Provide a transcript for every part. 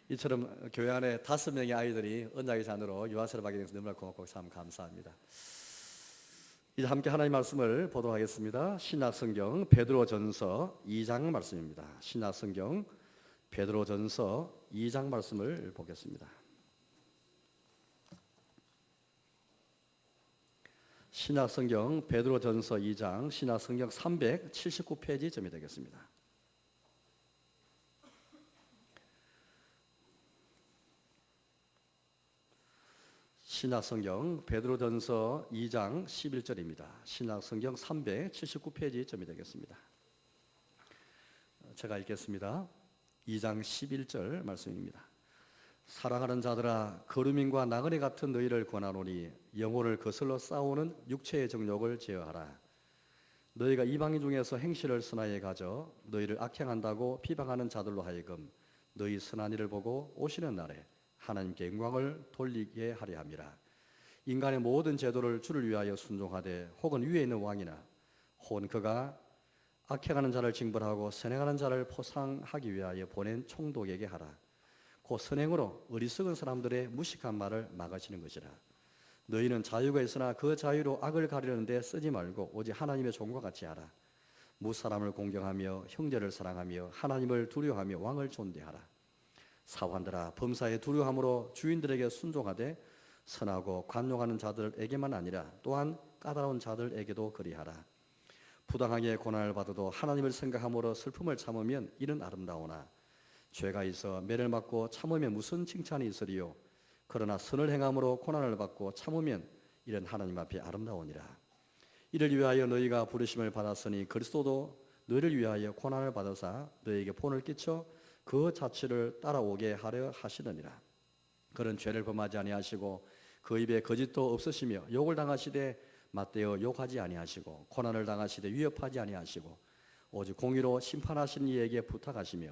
이처럼 교회 안에 5명의 아이들이 언약의 자녀로 유아세를 받게 돼서 너무나 고맙고 참 감사합니다. 이제 함께 하나님의 말씀을 보도록 하겠습니다. 신약성경 베드로전서 2장 말씀입니다. 신약성경 베드로전서 2장 말씀을 보겠습니다. 신약성경 베드로전서 2장 신약성경 379페이지쯤이 되겠습니다. 신약성경 베드로전서 2장 11절입니다. 신약성경 379페이지쯤이 되겠습니다. 제가 읽겠습니다. 2장 11절 말씀입니다. 사랑하는 자들아, 거루민과 나그네 같은 너희를 권하노니 영혼을 거슬러 싸우는 육체의 정욕을 제어하라. 너희가 이방인 중에서 행실을 선하게 가져 너희를 악행한다고 비방하는 자들로 하여금 너희 선한 일을 보고 오시는 날에 하나님께 영광을 돌리게 하려 함이라. 인간의 모든 제도를 주를 위하여 순종하되 혹은 위에 있는 왕이나 혹은 그가 악행하는 자를 징벌하고 선행하는 자를 포상하기 위하여 보낸 총독에게 하라. 그 선행으로 어리석은 사람들의 무식한 말을 막으시는 것이라. 너희는 자유가 있으나 그 자유로 악을 가리려는 데 쓰지 말고 오직 하나님의 종과 같이 하라. 무사람을 공경하며 형제를 사랑하며 하나님을 두려워하며 왕을 존대하라. 사환들아, 범사에 두려움으로 주인들에게 순종하되 선하고 관용하는 자들에게만 아니라 또한 까다로운 자들에게도 그리하라. 부당하게 고난을 받아도 하나님을 생각함으로 슬픔을 참으면 이는 아름다우나 죄가 있어 매를 맞고 참으면 무슨 칭찬이 있으리요. 그러나 선을 행함으로 고난을 받고 참으면 이는 하나님 앞에 아름다우니라. 이를 위하여 너희가 부르심을 받았으니 그리스도도 너희를 위하여 고난을 받으사 너희에게 본을 끼쳐 그 자취를 따라오게 하려 하시느니라. 그런 죄를 범하지 아니하시고 그 입에 거짓도 없으시며 욕을 당하시되 맞대어 욕하지 아니하시고 고난을 당하시되 위협하지 아니하시고 오직 공의로 심판하신 이에게 부탁하시며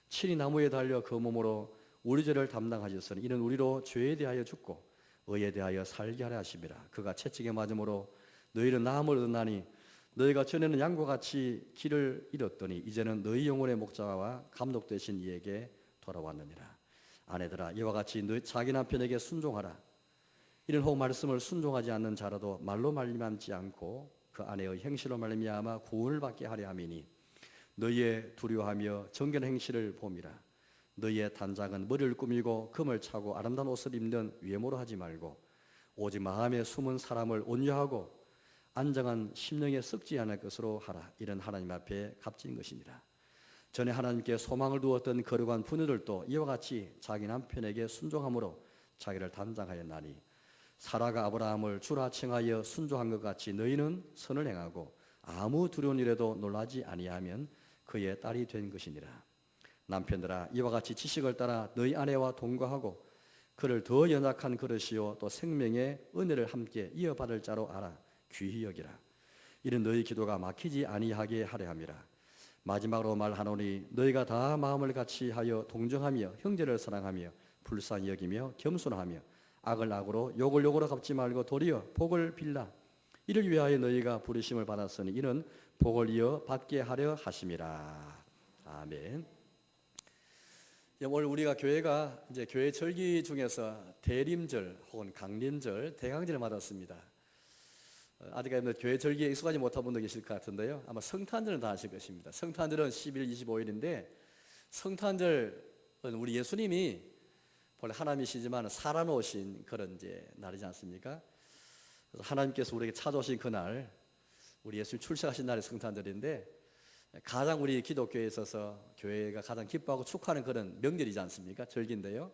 친히 나무에 달려 그 몸으로 우리 죄를 담당하셨으니 이는 우리로 죄에 대하여 죽고 의에 대하여 살게 하려 하심이라. 그가 채찍에 맞음으로 너희는 나음을 얻었나니 너희가 전에는 양과 같이 길을 잃었더니 이제는 너희 영혼의 목자와 감독 되신 이에게 돌아왔느니라. 아내들아, 이와 같이 자기 남편에게 순종하라. 이는 혹 말씀을 순종하지 않는 자라도 말로 말미암지 않고 그 아내의 행실로 말미암아 구원을 받게 하려 함이니 너희의 두려워하며 정결한 행실을 봄이라. 너희의 단장은 머리를 꾸미고 금을 차고 아름다운 옷을 입는 외모로 하지 말고 오직 마음에 숨은 사람을 온유하고 안정한 심령에 썩지 않을 것으로 하라. 이는 하나님 앞에 값진 것이니라. 전에 하나님께 소망을 두었던 거룩한 부녀들도 이와 같이 자기 남편에게 순종함으로 자기를 단장하였나니 사라가 아브라함을 주라 칭하여 순종한 것 같이 너희는 선을 행하고 아무 두려운 일에도 놀라지 아니하면 그의 딸이 된 것이니라. 남편들아, 이와 같이 지식을 따라 너희 아내와 동거하고 그를 더 연약한 그릇이요 또 생명의 은혜를 함께 이어받을 자로 알아 귀히 여기라. 이는 너희 기도가 막히지 아니하게 하려 함이라. 마지막으로 말하노니 너희가 다 마음을 같이 하여 동정하며 형제를 사랑하며 불쌍히 여기며 겸손하며 악을 악으로 욕을 욕으로 갚지 말고 도리어 복을 빌라. 이를 위하여 너희가 부르심을 받았으니 이는 복을 이어 받게 하려 하심이라. 아멘. 오늘 우리가 교회가 이제 교회 절기 중에서 대림절 혹은 강림절, 대강절을 맞았습니다. 아직까지 교회 절기에 익숙하지 못한 분도 계실 것 같은데요. 아마 성탄절은 다 아실 것입니다. 성탄절은 11월 25일인데 성탄절은 우리 예수님이 원래 하나님이시지만 살아놓으신 그런 이제 날이지 않습니까? 그래서 하나님께서 우리에게 찾아오신 그날, 우리 예수님 출생하신 날이 성탄절인데 가장 우리 기독교에 있어서 교회가 가장 기뻐하고 축하하는 그런 명절이지 않습니까? 절기인데요.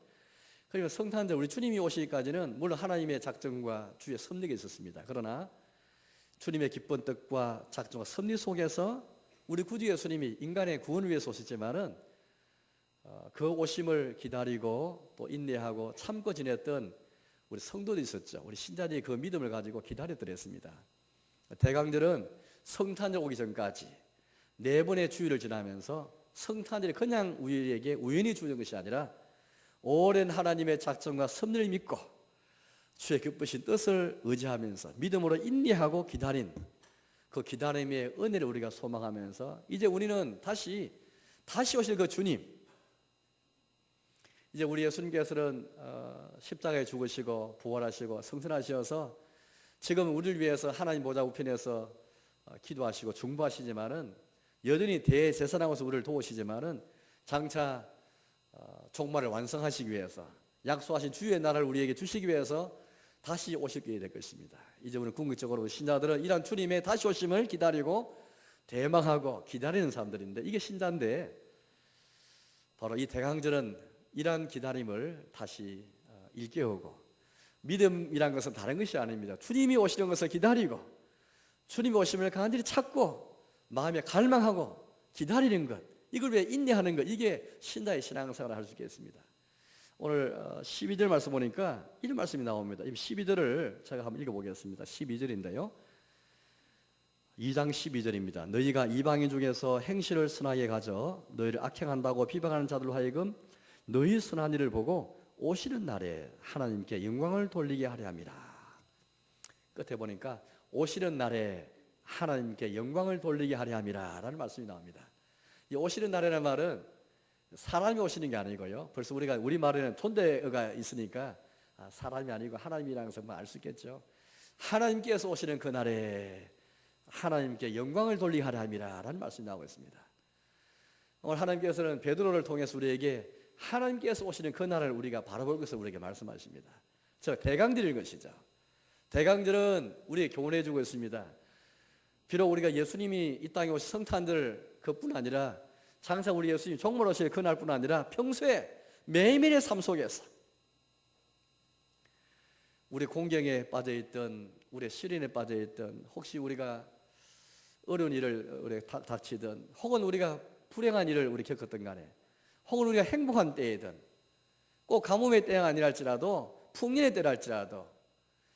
그리고 성탄절 우리 주님이 오시기까지는 물론 하나님의 작정과 주의 섭리가 있었습니다. 그러나 주님의 기쁜 뜻과 작정과 섭리 속에서 우리 구주 예수님이 인간의 구원을 위해서 오셨지만은 그 오심을 기다리고 또 인내하고 참고 지냈던 우리 성도들이 있었죠. 우리 신자들이 그 믿음을 가지고 기다렸더랬습니다. 대강절은 성탄절 오기 전까지 4번의 주일을 지나면서 성탄절이 그냥 우리에게 우연히 주어진 것이 아니라 오랜 하나님의 작정과 섭리를 믿고 주의 기쁘신 뜻을 의지하면서 믿음으로 인내하고 기다린 그 기다림의 은혜를 우리가 소망하면서 이제 우리는 다시 오실 그 주님, 이제 우리 예수님께서는 십자가에 죽으시고 부활하시고 승천하셔서 지금 우리를 위해서 하나님 보좌 우편에서 기도하시고 중보하시지만은 여전히 대제사장으로서 우리를 도우시지만은 장차 종말을 완성하시기 위해서 약속하신 주의 나라를 우리에게 주시기 위해서 다시 오시게 될 것입니다. 이제 우리는 궁극적으로 신자들은 이런 주님의 다시 오심을 기다리고 대망하고 기다리는 사람들인데, 이게 신자인데 바로 이 대강절은 이러한 기다림을 다시 일깨우고, 믿음이란 것은 다른 것이 아닙니다. 주님이 오시는 것을 기다리고 주님이 오심을 간절히 찾고 마음에 갈망하고 기다리는 것, 이걸 왜 인내하는 것, 이게 신자의 신앙생활을 할 수 있겠습니다. 오늘 12절 말씀 보니까 이런 말씀이 나옵니다. 이 12절을 제가 한번 읽어보겠습니다. 12절인데요 2장 12절입니다. 너희가 이방인 중에서 행실을 선하게 가져 너희를 악행한다고 비방하는 자들로 하여금 너희 선한 일을 보고 오시는 날에 하나님께 영광을 돌리게 하려 함이라. 끝에 보니까 오시는 날에 하나님께 영광을 돌리게 하려 함이라 라는 말씀이 나옵니다. 이 오시는 날이라는 말은 사람이 오시는 게 아니고요, 벌써 우리가 우리말에는 존대어가 있으니까 사람이 아니고 하나님이라는 것을 알 수 있겠죠. 하나님께서 오시는 그 날에 하나님께 영광을 돌리게 하려 함이라 라는 말씀이 나오고 있습니다. 오늘 하나님께서는 베드로를 통해서 우리에게 하나님께서 오시는 그 날을 우리가 바라볼 것을 우리에게 말씀하십니다. 저 대강절인 것이죠. 대강절은 우리에게 교훈해 주고 있습니다. 비록 우리가 예수님이 이 땅에 오신 성탄절 그뿐 아니라 장차 우리 예수님 종말 오실 그날뿐 아니라 평소에 매일매일의 삶 속에서 우리 공경에 빠져있던, 우리 시련에 빠져있던, 혹시 우리가 어려운 일을 우리 닥치든 혹은 우리가 불행한 일을 우리 겪었던 간에, 혹은 우리가 행복한 때이든, 꼭 가뭄의 때가 아니랄지라도 풍년의 때랄지라도,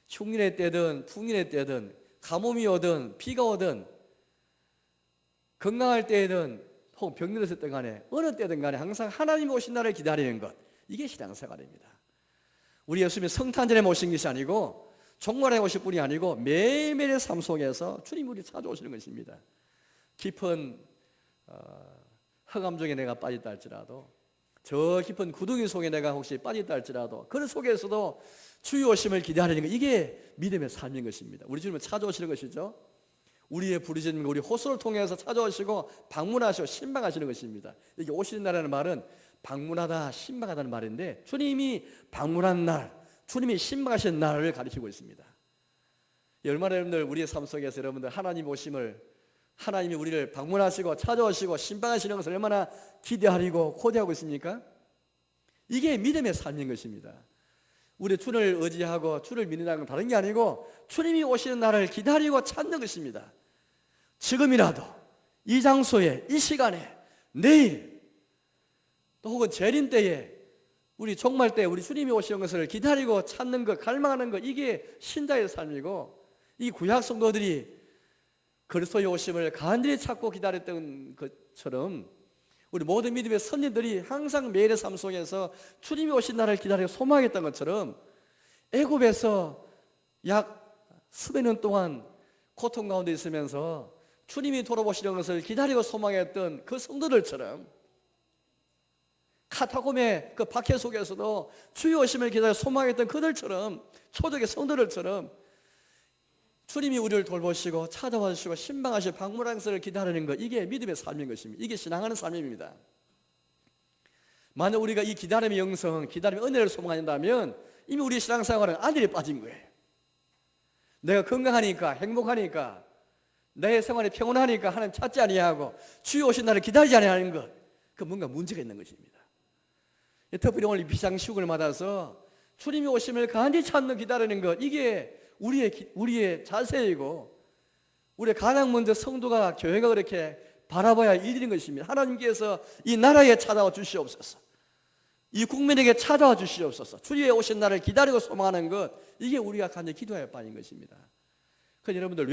흉년의 때든 풍년의 때든 가뭄이 오든 비가 오든 건강할 때이든 혹은 병들었을 때 간에 어느 때든 간에 항상 하나님 오신 날을 기다리는 것, 이게 신앙생활입니다. 우리 예수님이 성탄절에 오신 것이 아니고 종말에 오실 뿐이 아니고 매일매일의 삶 속에서 주님이 우리 찾아오시는 것입니다. 깊은 흑암 중에 내가 빠졌다 할지라도, 저 깊은 구덩이 속에 내가 혹시 빠졌다 할지라도 그 속에서도 주의 오심을 기다리는 것, 이게 믿음의 삶인 것입니다. 우리 주님은 찾아오시는 것이죠. 우리의 부르짖음과 우리 호소를 통해서 찾아오시고 방문하시고 신방하시는 것입니다. 이게 오시는 날이라는 말은 방문하다 신방하다는 말인데, 주님이 방문한 날, 주님이 신방하신 날을 가리키고 있습니다. 얼마나 여러분들 우리의 삶 속에서 여러분들 하나님 오심을, 하나님이 우리를 방문하시고 찾아오시고 신방하시는 것을 얼마나 기대하고 고대하고 있습니까? 이게 믿음의 삶인 것입니다. 우리 주를 의지하고 주를 믿는다는 건 다른 게 아니고 주님이 오시는 날을 기다리고 찾는 것입니다. 지금이라도 이 장소에 이 시간에 내일 또 혹은 재림 때에 우리 종말 때 우리 주님이 오시는 것을 기다리고 찾는 것, 갈망하는 것, 이게 신자의 삶이고, 이 구약 성도들이 그리스도의 오심을 간절히 찾고 기다렸던 것처럼 우리 모든 믿음의 선진들이 항상 매일의 삶 속에서 주님이 오신 날을 기다리고 소망했던 것처럼 애굽에서 약 수백 년 동안 고통 가운데 있으면서 주님이 돌아오시는 것을 기다리고 소망했던 그 성도들처럼, 카타콤의 그 박해 속에서도 주의 오심을 기다려 소망했던 그들처럼, 초대의 성도들처럼 주님이 우리를 돌보시고 찾아와 주시고 신방하시고 방문하는 것을 기다리는 것, 이게 믿음의 삶인 것입니다. 이게 신앙하는 삶입니다. 만약 우리가 이 기다림의 영성, 기다림의 은혜를 소망한다면 이미 우리 신앙생활은 안일에 빠진 거예요. 내가 건강하니까, 행복하니까, 내 생활이 평온하니까 하나님 찾지 아니하고 주의 오신 날을 기다리지 아니하는 것, 그 뭔가 문제가 있는 것입니다. 특별히 오늘 비상시국을 맞아서 주님이 오심을 간절히 찾는 기다리는 것, 이게 우리의 자세이고, 우리 가장 먼저 성도가, 교회가 그렇게 바라봐야 할 일인 것입니다. 하나님께서 이 나라에 찾아와 주시옵소서, 이 국민에게 찾아와 주시옵소서, 주의 오신 날을 기다리고 소망하는 것, 이게 우리가 간절히 기도할 바인 것입니다. 그런데 여러분들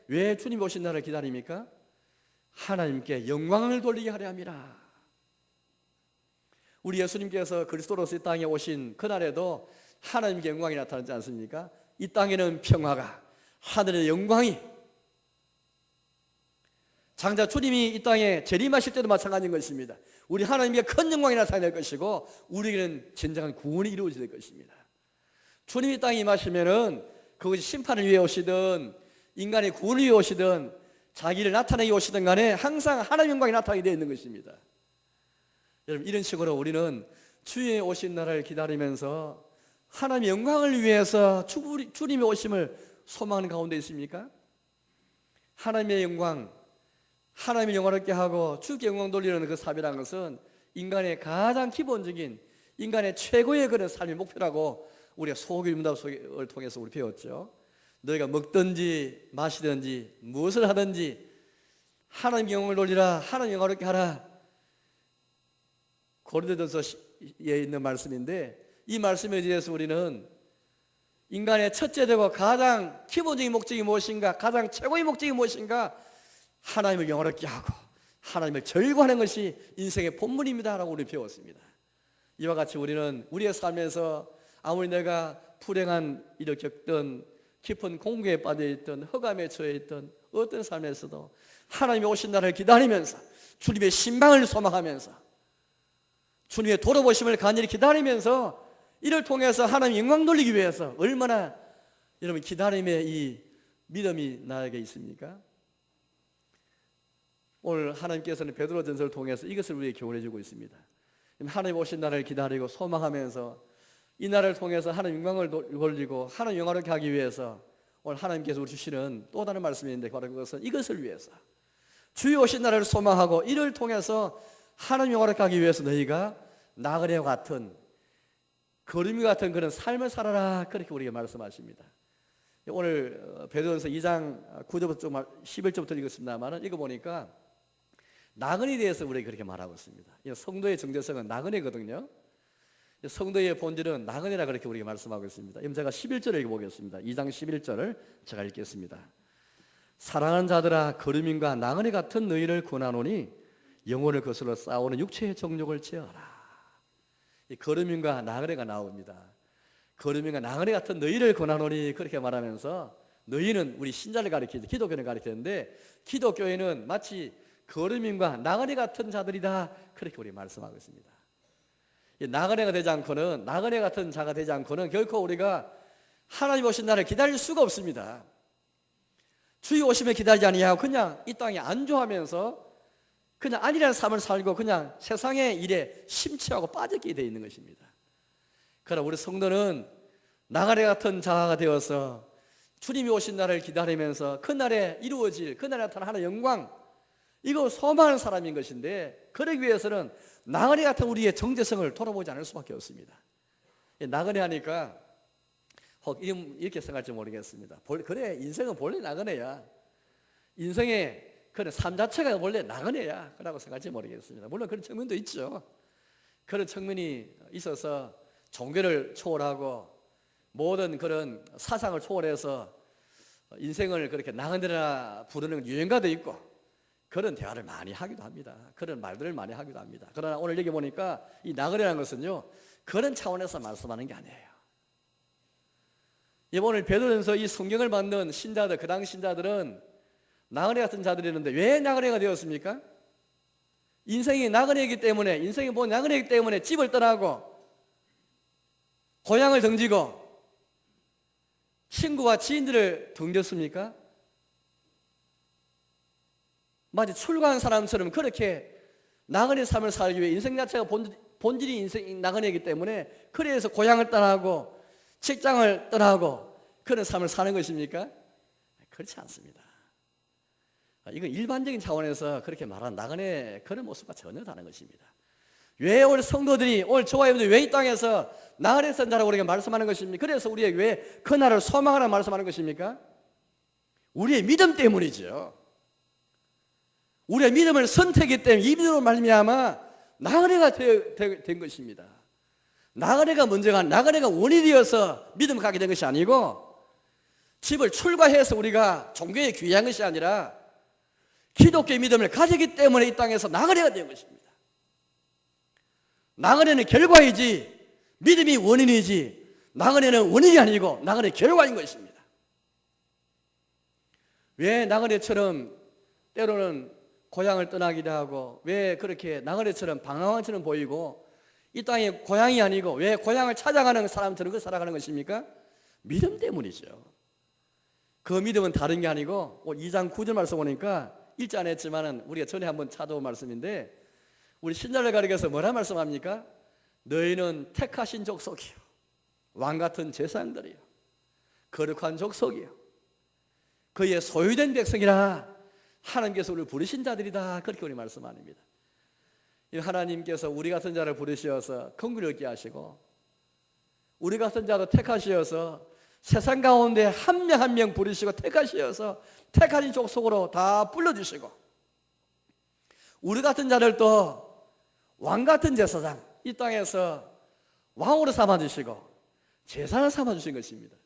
왜 주님 오신 날을 기다립니까? 하나님께 영광을 돌리게 하려 함이라. 우리 예수님께서 그리스도로서 이 땅에 오신 그날에도 하나님께 영광이 나타나지 않습니까? 이 땅에는 평화가, 하늘의 영광이 장차 주님이 이 땅에 재림하실 때도 마찬가지인 것입니다. 우리 하나님의 큰 영광이 나타날 것이고 우리에게는 진정한 구원이 이루어질 것입니다. 주님이 이 땅에 임하시면은 그것이 심판을 위해 오시든 인간의 구원을 위해 오시든 자기를 나타내기 오시든 간에 항상 하나님의 영광이 나타나게 되어 있는 것입니다. 여러분, 이런 식으로 우리는 주의 오신 날을 기다리면서 하나님의 영광을 위해서 주님의 오심을 소망하는 가운데 있습니까? 하나님의 영광, 하나님의 영광롭게 하고 주께 영광 돌리는 그 삶이라는 것은 인간의 가장 기본적인, 인간의 최고의 그런 삶의 목표라고 우리가 소고기 문답을 통해서 우리 배웠죠. 너희가 먹든지 마시든지 무엇을 하든지 하나님의 영광을 돌리라, 하나님의 영광롭게 하라. 고린도전서에 있는 말씀인데, 이 말씀에 의해서 우리는 인간의 첫째되고 가장 기본적인 목적이 무엇인가, 가장 최고의 목적이 무엇인가, 하나님을 영화롭게 하고 하나님을 절구하는 것이 인생의 본문입니다 라고 우리 배웠습니다. 이와 같이 우리는 우리의 삶에서 아무리 내가 불행한 일을 겪든 깊은 공고에 빠져있든 흑암에 처해있든 어떤 삶에서도 하나님이 오신 날을 기다리면서 주님의 신방을 소망하면서 주님의 돌아보심을 간절히 기다리면서 이를 통해서 하나님 영광 돌리기 위해서 얼마나 여러분 기다림의 이 믿음이 나에게 있습니까? 오늘 하나님께서는 베드로전서를 통해서 이것을 우리에게 교훈해 주고 있습니다. 하나님 오신 날을 기다리고 소망하면서 이 날을 통해서 하나님 영광을 돌리고 하나님 영광을 하기 위해서 오늘 하나님께서 우리 주시는 또 다른 말씀인데, 바로 그것은 이것을 위해서 주의 오신 날을 소망하고 이를 통해서 하나님 영광을 하기 위해서 너희가 나그네와 같은 거름이 같은 그런 삶을 살아라, 그렇게 우리에게 말씀하십니다. 오늘 베드로전서 2장 9절부터 11절부터 읽었습니다만 읽어보니까 나그네에 대해서 우리에게 그렇게 말하고 있습니다. 성도의 정체성은 나그네거든요. 성도의 본질은 나그네라 그렇게 우리에게 말씀하고 있습니다. 제가 11절을 읽어보겠습니다. 2장 11절을 제가 읽겠습니다. 사랑하는 자들아, 거름인과 나그네 같은 너희를 권하노니 영혼을 거슬러 싸우는 육체의 정욕을 제어하라. 이 거름인과 나그네가 나옵니다. 거름인과 나그네 같은 너희를 권하노니 그렇게 말하면서, 너희는 우리 신자를 가리키죠. 기독교를 가리키는데 기독교에는 마치 거름인과 나그네 같은 자들이다, 그렇게 우리 말씀하고 있습니다. 나그네가 되지 않고는, 나그네 같은 자가 되지 않고는 결코 우리가 하나님 오신 날을 기다릴 수가 없습니다. 주의 오심을 기다리지 아니하고 그냥 이 땅에 안주하면서 그냥 아니라는 삶을 살고 그냥 세상의 일에 심취하고 빠졌게 되어 있는 것입니다. 그러나 우리 성도는 나그네 같은 자가 되어서 주님이 오신 날을 기다리면서 그날에 이루어질, 그날에 나타나는 영광, 이거 소망하는 사람인 것인데, 그러기 위해서는 나그네 같은 우리의 정체성을 돌아보지 않을 수밖에 없습니다. 나그네 하니까 혹 이렇게 생각할지 모르겠습니다. 그래, 인생은 본래 나그네야. 인생의 그런 삶 자체가 원래 나그네야, 그라고 생각할지 모르겠습니다. 물론 그런 측면도 있죠. 그런 측면이 있어서 종교를 초월하고 모든 그런 사상을 초월해서 인생을 그렇게 나그네라 부르는 유행가도 있고 그런 대화를 많이 하기도 합니다. 그런 말들을 많이 하기도 합니다. 그러나 오늘 여기 보니까 이 나그네라는 것은요, 그런 차원에서 말씀하는 게 아니에요. 오늘 베드로전서 이 성경을 만든 신자들, 그 당시 신자들은 나그네 같은 자들이었는데 왜 나그네가 되었습니까? 인생이 나그네이기 때문에, 인생이 뭐 나그네이기 때문에 집을 떠나고 고향을 등지고 친구와 지인들을 등졌습니까? 마치 출가한 사람처럼 그렇게 나그네 삶을 살기 위해, 인생 자체가 본질이 인생 나그네이기 때문에 그래서 고향을 떠나고 직장을 떠나고 그런 삶을 사는 것입니까? 그렇지 않습니다. 이건 일반적인 차원에서 그렇게 말하는 나그네 그런 모습과 전혀 다른 것입니다. 왜 오늘 성도들이, 오늘 저와 여러분들이 왜 이 땅에서 나그네 선자라고 우리가 말씀하는 것입니까? 그래서 우리에게 왜 그날을 소망하라 말씀하는 것입니까? 우리의 믿음 때문이죠. 우리의 믿음을 선택했기 때문에 이 믿음으로 말미암아 나그네가 된 것입니다. 나그네가 먼저가, 나그네가 원인이 되어서 믿음을 갖게 된 것이 아니고 집을 출가해서 우리가 종교에 귀한 것이 아니라 기독교의 믿음을 가지기 때문에 이 땅에서 나그네가 된 것입니다. 나그네는 결과이지 믿음이 원인이지, 나그네는 원인이 아니고 나그네 결과인 것입니다. 왜 나그네처럼 때로는 고향을 떠나기도 하고 왜 그렇게 나그네처럼 방랑왕처럼 보이고 이 땅이 고향이 아니고 왜 고향을 찾아가는 사람처럼 살아가는 것입니까? 믿음 때문이죠. 그 믿음은 다른 게 아니고 2장 9절 말씀 보니까 읽지 않았지만은 우리가 전에 한번 찾아온 말씀인데 우리 신자를 가리켜서 뭐라 말씀합니까? 너희는 택하신 족속이요 왕같은 제사장들이요 거룩한 족속이요 그의 소유된 백성이라 하나님께서 우리를 부르신 자들이다 그렇게 우리 말씀합니다. 하나님께서 우리 같은 자를 부르셔서 긍휼을 얻게 하시고 우리 같은 자도 택하시어서 세상 가운데 한 명 한 명 부르시고 택하시어서 택하신 족속으로 다 불러주시고 우리 같은 자를 또 왕같은 제사장 이 땅에서 왕으로 삼아주시고 제사를 삼아주신 것입니다.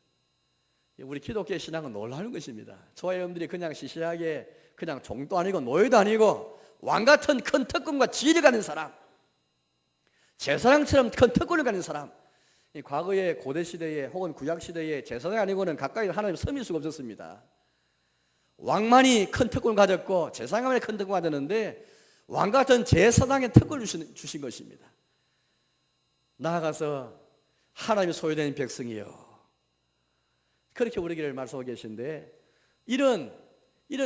우리 기독교의 신앙은 놀라운 것입니다. 저와 여러분들이 그냥 시시하게 그냥 종도 아니고 노예도 아니고 왕같은 큰 특권과 지위를 가진 사람 제사장처럼 큰 특권을 가진 사람 과거의 고대시대에 혹은 구약시대에 제사장이 아니고는 가까이 하나님 섬일 수가 없었습니다. 왕만이 큰 특권을 가졌고 제사장만이 큰 특권을 가졌는데 왕같은 제사장의 특권을 주신 것입니다. 나아가서 하나님의 소유된 백성이요 그렇게 우리에게 말씀하고 계신데 이런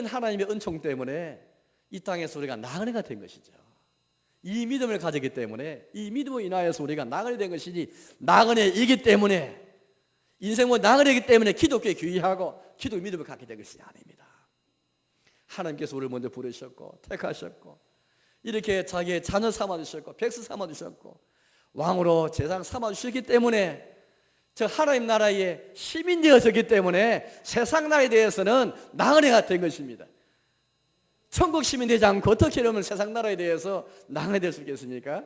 하나님의 은총 때문에 이 땅에서 우리가 나그네가 된 것이죠. 이 믿음을 가졌기 때문에 이 믿음을 인하여서 우리가 나그네 된 것이지 나그네이기 때문에 인생은 나그네이기 때문에 기독교에 귀의하고 기독 믿음을 갖게 된 것이 아닙니다. 하나님께서 우리를 먼저 부르셨고 택하셨고 이렇게 자기의 자녀 삼아주셨고 백성 삼아주셨고 왕으로 제사장 삼아주셨기 때문에 저 하나님 나라의 시민 되어졌기 때문에 세상 나라에 대해서는 나그네가 된 것입니다. 천국 시민 되지 않고 어떻게 그러면 세상 나라에 대해서 나그네 될 수 있겠습니까?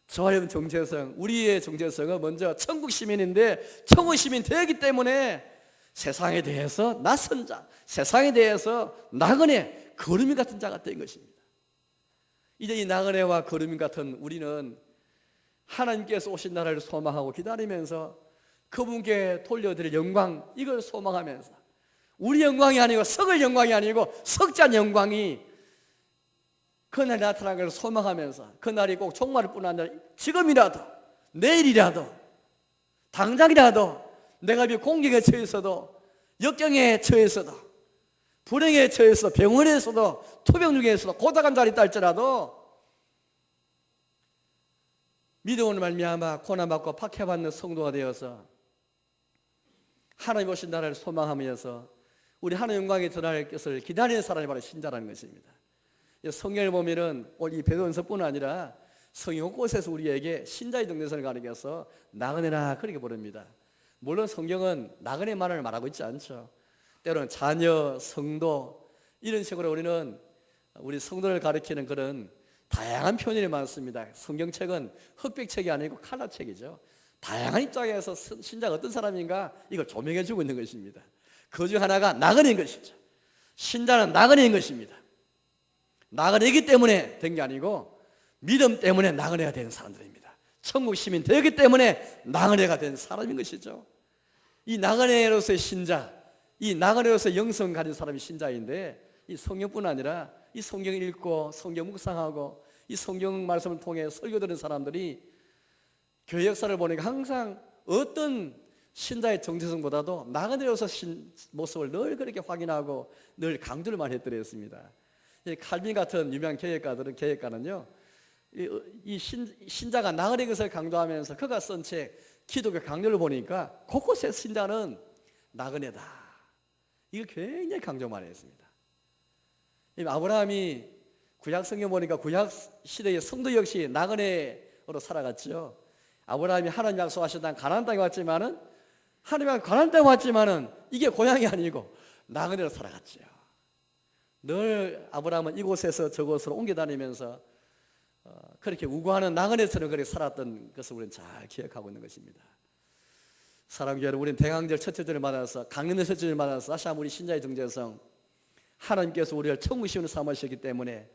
저와 여러분 정체성, 우리의 정체성은 먼저 천국 시민인데 천국 시민 되었기 때문에 세상에 대해서 낯선 자, 세상에 대해서 나그네, 거루민 같은 자가 된 것입니다. 이제 이 나그네와 거루민 같은 우리는 하나님께서 오신 나라를 소망하고 기다리면서 그분께 돌려드릴 영광 이걸 소망하면서 우리 영광이 아니고 석을 영광이 아니고 석잔 영광이 그날이 나타나는 것을 소망하면서 그날이 꼭 종말일 뿐 아니라 지금이라도 내일이라도 당장이라도 내가 이 공경에 처해서도 역경에 처해서도 불행에 처해서 병원에서도 투병 중에서도 고독한 자리 있다 할지라도 믿음으로 말미암아 고난받고 박해받는 성도가 되어서 하나님 오신 나라를 소망하면서 우리 하나님 영광에 드러날 것을 기다리는 사람이 바로 신자라는 것입니다. 성경을 보면은 이 베드로전서뿐 아니라 성경 곳에서 우리에게 신자의 정체성을 가리켜서 나그네라 그렇게 부릅니다. 물론 성경은 나그네만을 말하고 있지 않죠. 때로는 자녀, 성도 이런 식으로 우리는 우리 성도를 가리키는 그런 다양한 표현이 많습니다. 성경책은 흑백책이 아니고 칼라책이죠. 다양한 입장에서 신자가 어떤 사람인가 이걸 조명해 주고 있는 것입니다. 그 중 하나가 나그네인 것이죠. 신자는 나그네인 것입니다. 나그네이기 때문에 된 게 아니고 믿음 때문에 나그네가 된 사람들입니다. 천국 시민 되기 때문에 나그네가 된 사람인 것이죠. 이 나그네로서의 신자, 이 나그네로서의 영성 가진 사람이 신자인데 이 성경뿐 아니라 이 성경을 읽고 성경 묵상하고 이 성경 말씀을 통해 설교 들은 사람들이 교회 역사를 보니까 항상 어떤 신자의 정체성보다도 나그네로서 모습을 늘 그렇게 확인하고 늘 강조를 많이 했더랬습니다. 칼빈 같은 유명한 개혁가는요 이 신자가 나그네 것을 강조하면서 그가 쓴 책 기독교 강조를 보니까 곳곳에 신자는 나그네다 이걸 굉장히 강조 많이 했습니다. 아브라함이 구약 성경 보니까 구약 시대의 성도 역시 나그네로 살아갔죠. 아브라함이 하나님 약속하셨던 가나안 땅에 왔지만은 하나님이 가나안 땅에 왔지만은 이게 고향이 아니고 나그네로 살아갔죠. 늘 아브라함은 이곳에서 저곳으로 옮겨 다니면서 그렇게 우고하는 나그네처럼 그렇게 살았던 것을 우리는 잘 기억하고 있는 것입니다. 사랑하는 여러분, 우리는 대강절 첫째 주를 맞아서 강림절 첫째 주를 맞아서 다시 한번 우리 신자의 정체성 하나님께서 우리를 천국 시민으로 삼으셨기 때문에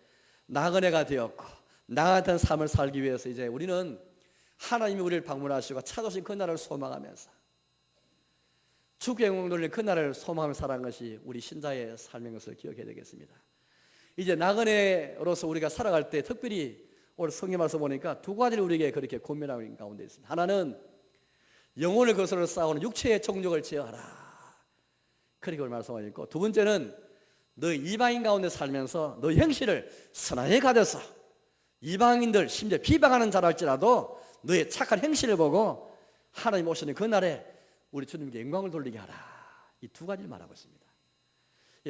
나그네가 되었고 나 같은 삶을 살기 위해서 이제 우리는 하나님이 우리를 방문하시고 찾아오신 그 나라를 소망하면서 주께 영광 돌리는 그 나라를 소망하며 살아가는 것이 우리 신자의 삶인 것을 기억해야 되겠습니다. 이제 나그네로서 우리가 살아갈 때 특별히 오늘 성경 말씀 보니까 두 가지를 우리에게 그렇게 고민하는 가운데 있습니다. 하나는 영혼을 거스러 싸우는 육체의 정욕을 제어하라, 그렇게 말씀하고 있고, 두 번째는 너희 이방인 가운데 살면서 너희 행실을 선하게 가져서 이방인들 심지어 비방하는 자랄지라도 너의 착한 행실을 보고 하나님 오시는 그날에 우리 주님께 영광을 돌리게 하라. 이 두 가지를 말하고 있습니다.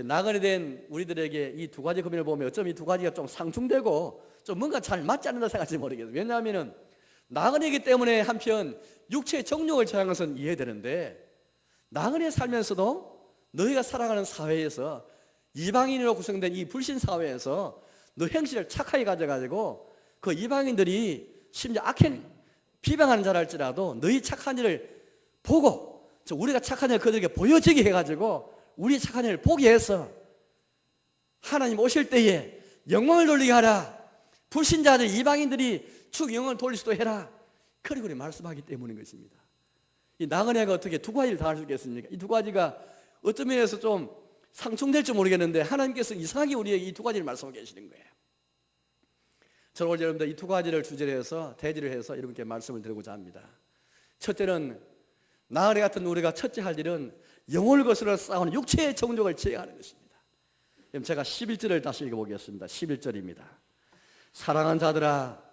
나그네 된 우리들에게 이 두 가지 고민을 보면 어쩌면 이 두 가지가 좀 상충되고 좀 뭔가 잘 맞지 않는다 생각할지 모르겠어요. 왜냐하면 나그네이기 때문에 한편 육체의 정욕을 제어하는 것은 이해되는데, 나그네 살면서도 너희가 살아가는 사회에서 이방인으로 구성된 이 불신 사회에서 너 행실을 착하게 가져가지고 그 이방인들이 심지어 악행 비방하는 자랄지라도 너희 착한 일을 보고, 우리가 착한 일을 그들에게 보여지게 해가지고 우리 착한 일을 보게 해서 하나님 오실 때에 영광을 돌리게 하라. 불신자들 이방인들이 축 영광을 돌릴 수도 해라. 그리고 말씀하기 때문인 것입니다. 이 나그네가 어떻게 두 가지를 다 할 수 있겠습니까? 이 두 가지가 어떤 면에서 좀 상충될지 모르겠는데 하나님께서 이상하게 우리에게 이 두 가지를 말씀하고 계시는 거예요. 저는 오늘 여러분들 이 두 가지를 주제로 해서 대지를 해서 여러분께 말씀을 드리고자 합니다. 첫째는 나그네 같은 우리가 첫째 할 일은 영혼을 거스러 싸우는 육체의 정욕을 제어하는 것입니다. 그럼 제가 11절을 다시 읽어보겠습니다. 11절입니다. 사랑하는 자들아,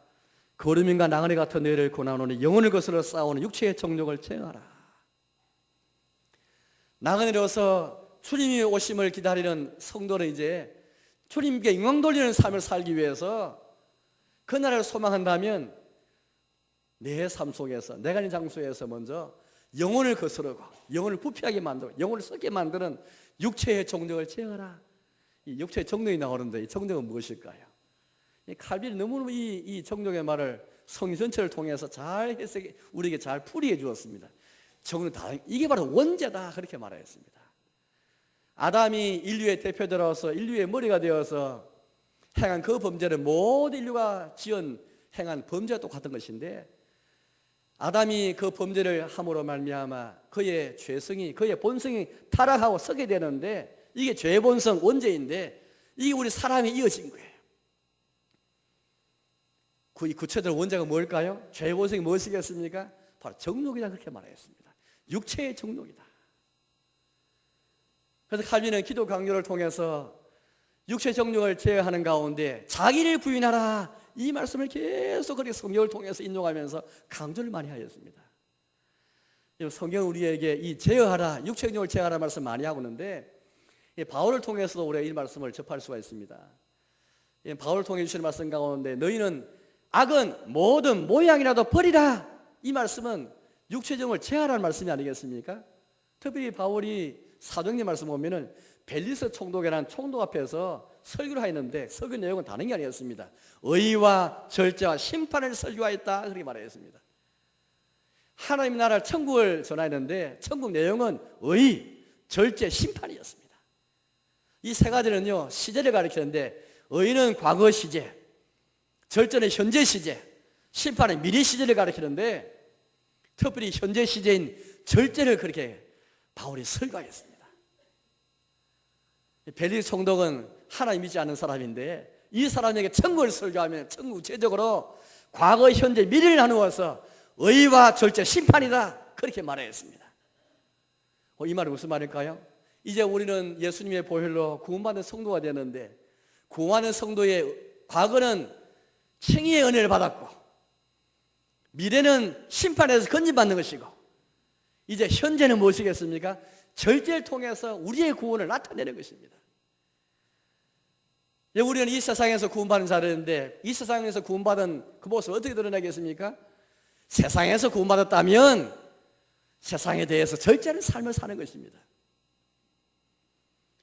거루민과 나그네 같은 너희를 권하노니 영혼을 거스러 싸우는 육체의 정욕을 제어하라. 나그네로서 주님이 오심을 기다리는 성도는 이제 주님께 영광 돌리는 삶을 살기 위해서 그날을 소망한다면 내 삶 속에서 내가 있는 장소에서 먼저 영혼을 거스르고 영혼을 부패하게 만들고 영혼을 썩게 만드는 육체의 정욕을 제어하라. 이 육체의 정욕이 나오는데 이 정욕은 무엇일까요? 이 칼빈이 너무너무 이 정욕의 말을 성경 전체를 통해서 잘 해석해 우리에게 잘 풀이해 주었습니다. 정욕은 다 이게 바로 원죄다, 그렇게 말하였습니다. 아담이 인류의 대표자로서 인류의 머리가 되어서 행한 그 범죄는 모든 인류가 지은 행한 범죄와 똑같은 것인데, 아담이 그 범죄를 함으로 말미암아 그의 죄성이 그의 본성이 타락하고 썩게 되는데, 이게 죄의 본성 원죄인데 이게 우리 사람이 이어진 거예요. 그 구체적으로 원죄가 뭘까요? 죄의 본성이 무엇이겠습니까? 바로 정욕이다, 그렇게 말하였습니다. 육체의 정욕이다. 그래서 칼빈은 기도 강요를 통해서 육체 정욕을 제어하는 가운데 자기를 부인하라, 이 말씀을 계속 그렇게 성경을 통해서 인용하면서 강조를 많이 하였습니다. 성경은 우리에게 이 제어하라, 육체 정욕을 제어하라 말씀 많이 하고 있는데, 바울을 통해서도 우리가 이 말씀을 접할 수가 있습니다. 바울을 통해 주시는 말씀 가운데 너희는 악은 모든 모양이라도 버리라, 이 말씀은 육체 정욕을 제어하라는 말씀이 아니겠습니까? 특별히 바울이 사도행전 말씀 보면은 벨리스 총독이라는 총독 앞에서 설교를 하였는데 설교 내용은 다른 게 아니었습니다. 의와 절제와 심판을 설교하였다, 그렇게 말하였습니다. 하나님 나라 천국을 전하였는데 천국 내용은 의, 절제, 심판이었습니다. 이 세 가지는요 시제를 가리키는데, 의는 과거 시제, 절제는 현재 시제, 심판은 미래 시제를 가리키는데 특별히 현재 시제인 절제를 그렇게 바울이 설교했습니다. 벨리스 총독은 하나님 믿지 않는 사람인데 이 사람에게 천국을 설교하면 천국 구체적으로 과거, 현재, 미래를 나누어서 의와 절제, 심판이다, 그렇게 말했습니다. 이 말이 무슨 말일까요? 이제 우리는 예수님의 보혈로 구원받은 성도가 되는데, 구원하는 성도의 과거는 칭의의 은혜를 받았고 미래는 심판에서 건진받는 것이고, 이제 현재는 무엇이겠습니까? 절제를 통해서 우리의 구원을 나타내는 것입니다. 우리는 이 세상에서 구원받은 자들인데 이 세상에서 구원받은 그 모습을 어떻게 드러내겠습니까? 세상에서 구원받았다면 세상에 대해서 절제는 삶을 사는 것입니다.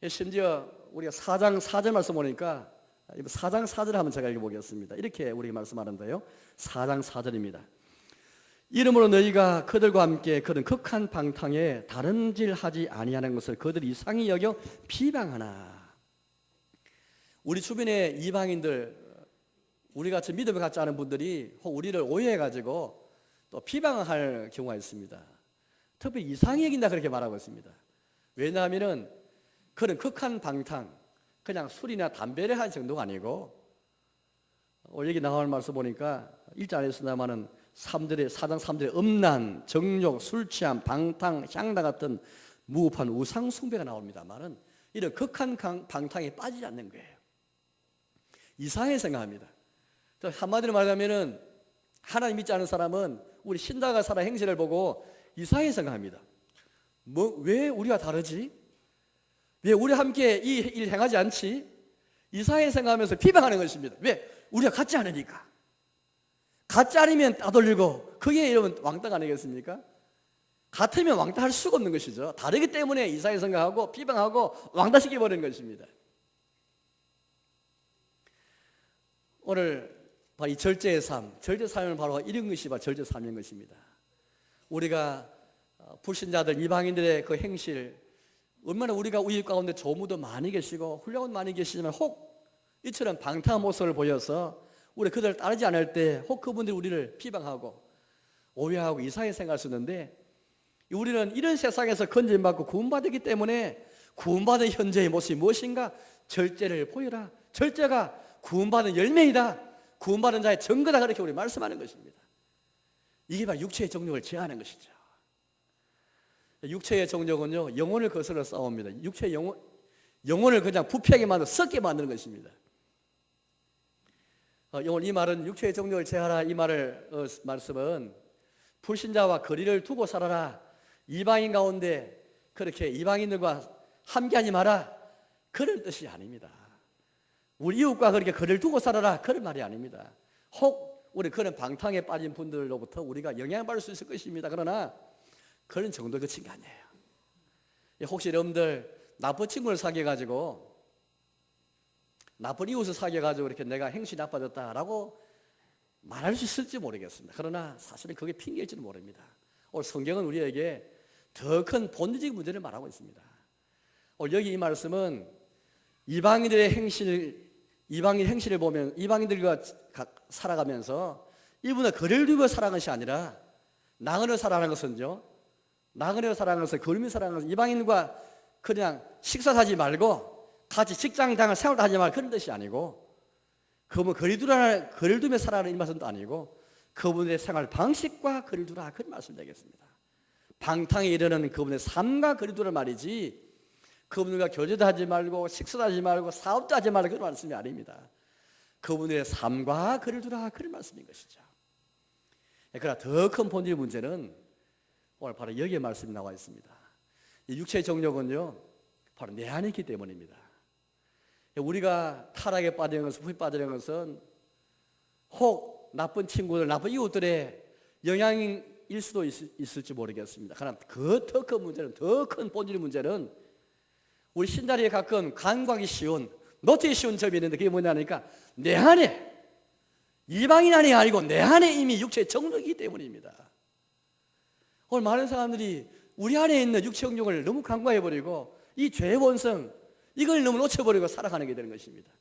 심지어 우리가 4장 4절 말씀 보니까 4장 4절 한번 제가 읽어보겠습니다. 이렇게 우리가 말씀하는데요, 4장 4절입니다. 이러므로 너희가 그들과 함께 그런 극한 방탕에 다른질하지 아니하는 것을 그들이 이상히 여겨 비방하나. 우리 주변의 이방인들, 우리같이 믿음을 갖지 않은 분들이 우리를 오해해가지고 또 비방할 경우가 있습니다. 특히 이상히 여긴다, 그렇게 말하고 있습니다. 왜냐하면 그런 극한 방탕, 그냥 술이나 담배를 할 정도가 아니고, 오늘 여기 나오는 말씀 보니까 1장 안에 쓰나마는 사장 3들의 음란, 정욕, 술 취함, 방탕, 향락 같은 무급한 우상 숭배가 나옵니다만은 이런 극한 방탕에 빠지지 않는 거예요. 이상하게 생각합니다. 한마디로 말하면은 하나님 믿지 않은 사람은 우리 신자가 살아 행실을 보고 이상하게 생각합니다. 왜 우리와 다르지? 왜 우리 함께 이 일 행하지 않지? 이상하게 생각하면서 비방하는 것입니다. 왜? 우리가 같지 않으니까. 같지 않으면 따돌리고, 그게 여러분 왕따 아니겠습니까? 같으면 왕따 할 수가 없는 것이죠. 다르기 때문에 이상하게 생각하고 비방하고 왕따시켜버리는 것입니다. 오늘 바로 이 절제의 삶, 절제의 삶은 바로 이런 것이 바로 절제의 삶인 것입니다. 우리가 불신자들, 이방인들의 그 행실, 얼마나 우리가 우리 가운데 조무도 많이 계시고 훌륭한 많이 계시지만 혹 이처럼 방탕한 모습을 보여서 우리 그들을 따르지 않을 때 혹 그분들이 우리를 비방하고 오해하고 이상하게 생각할 수 있는데, 우리는 이런 세상에서 건진받고 구원받았기 때문에 구원받은 현재의 모습이 무엇인가? 절제를 보여라. 절제가 구원받은 열매이다. 구원받은 자의 증거다. 그렇게 우리 말씀하는 것입니다. 이게 바로 육체의 정욕을 제하는 것이죠. 육체의 정욕은요, 영혼을 거슬러 싸웁니다. 육체의 영혼을 그냥 부패하게 만들어 썩게 만드는 것입니다. 오늘 이 말은 육체의 정욕을 제하라, 이 말씀은 불신자와 거리를 두고 살아라, 이방인 가운데 그렇게 이방인들과 함께하지 마라, 그런 뜻이 아닙니다. 우리 이웃과 그렇게 거리를 두고 살아라, 그런 말이 아닙니다. 혹 우리 그런 방탕에 빠진 분들로부터 우리가 영향받을 수 있을 것입니다. 그러나 그런 정도 그친 게 아니에요. 혹시 여러분들 나쁜 친구를 사귀어가지고, 나쁜 이웃을 사귀어가지고 이렇게 내가 행실이 나빠졌다라고 말할 수 있을지 모르겠습니다. 그러나 사실은 그게 핑계일지는 모릅니다. 오늘 성경은 우리에게 더 큰 본질적인 문제를 말하고 있습니다. 오늘 여기 이 말씀은 이방인들의 행실을 보면, 이방인들과 살아가면서 이분은 거리를 두고 살아가는 것이 아니라 나그네로 살아가는 것은요, 나그네로 살아가는 것은, 거름이 살아가는 것은 이방인과 그냥 식사하지 말고 같이 직장당을 생활도 하지 말고 그런 뜻이 아니고, 그분 거리를 두며 살아가는 이 말씀도 아니고 그분의 생활 방식과 거리를 두라, 그런 말씀 되겠습니다. 방탕에 이르는 그분의 삶과 거리를 두라 말이지, 그분들과 교제도 하지 말고 식사도 하지 말고 사업도 하지 말고 그런 말씀이 아닙니다. 그분의 삶과 거리를 두라, 그런 말씀인 것이죠. 그러나 더 큰 본질의 문제는 오늘 바로 여기에 말씀이 나와 있습니다. 이 육체의 정욕은요, 바로 내 안에 있기 때문입니다. 우리가 타락에 빠지는 것은, 후에 빠지는 것은 혹 나쁜 친구들, 나쁜 이웃들의 영향일 수도 있을지 모르겠습니다. 그러나 그 더 큰 문제는, 더 큰 본질의 문제는 우리 신자리에 가끔 간과하기 쉬운, 놓치기 쉬운 점이 있는데, 그게 뭐냐니까 내 안에, 이방인 안이 아니고 내 안에 이미 육체의 정욕이기 때문입니다. 오늘 많은 사람들이 우리 안에 있는 육체의 정욕을 너무 간과해버리고 이 죄의 원성, 이걸 너무 놓쳐버리고 살아가는 게 되는 것입니다.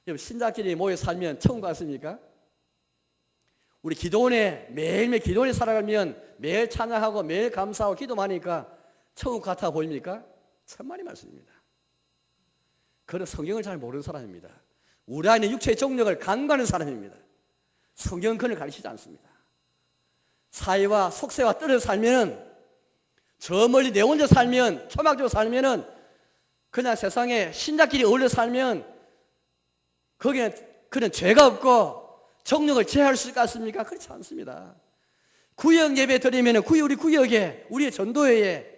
여러분, 신자끼리 모여 살면 천국 갔습니까? 우리 기도원에, 매일매일 기도원에 살아가면 매일 찬양하고 매일 감사하고 기도 많으니까 천국 같아 보입니까? 천만의 말씀입니다. 그는 성경을 잘 모르는 사람입니다. 우리 안에 육체의 정욕을 간과하는 사람입니다. 성경은 그를 가르치지 않습니다. 사회와 속세와 떨어져 살면, 저 멀리 내 혼자 살면, 초막적으로 살면은, 그냥 세상에 신자끼리 어울려 살면 거기에 그런 죄가 없고 정욕을 제할 수 있겠습니까? 그렇지 않습니다. 구역 예배 드리면 우리 구역에, 우리의 전도회에,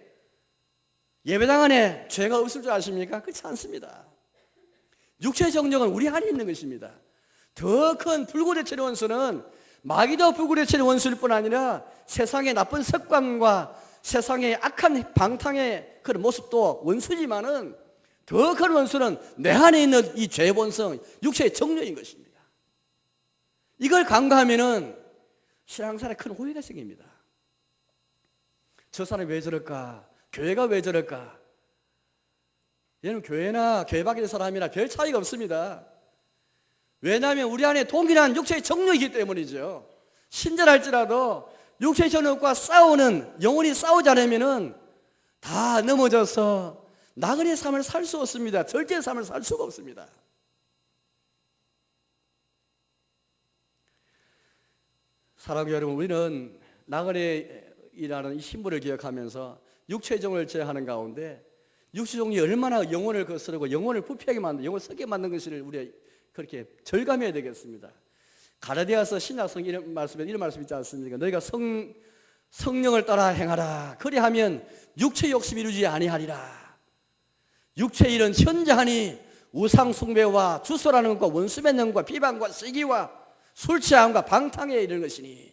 예배당 안에 죄가 없을 줄 아십니까? 그렇지 않습니다. 육체의 정욕은 우리 안에 있는 것입니다. 더 큰 불구레체의 원수는 마귀도 불구레체의 원수일 뿐 아니라 세상의 나쁜 습관과 세상의 악한 방탕의 그런 모습도 원수지만은 더 큰 원수는 내 안에 있는 이 죄의 본성, 육체의 정욕인 것입니다. 이걸 간과하면은 신앙생활에 큰 오해가 생깁니다. 저 사람이 왜 저럴까? 교회가 왜 저럴까? 얘는 교회나 교회 밖의 사람이나 별 차이가 없습니다. 왜냐하면 우리 안에 동일한 육체의 정욕이기 때문이죠. 신자랄지라도 육체의 정욕과 싸우는, 영혼이 싸우지 않으면은 다 넘어져서 나그네 삶을 살 수 없습니다. 절제 삶을 살 수가 없습니다. 사랑하는 여러분, 우리는 나그네이라는 이 신분을 기억하면서 육체종을 제하는 가운데 육체종이 얼마나 영혼을 거스르고 영혼을 부패하게 만든, 영혼을 썩게 만든 것을 우리가 그렇게 절감해야 되겠습니다. 가라디아서 신약성 이런 말씀 있지 않습니까? 너희가 성령을 따라 행하라. 그리하면 육체 욕심 이루지 아니하리라. 육체의 일은 현저하니 우상 숭배와 주소라는 것과 원수 맺는 것과 비방과 시기와 술 취함과 방탕에 이르는 것이니,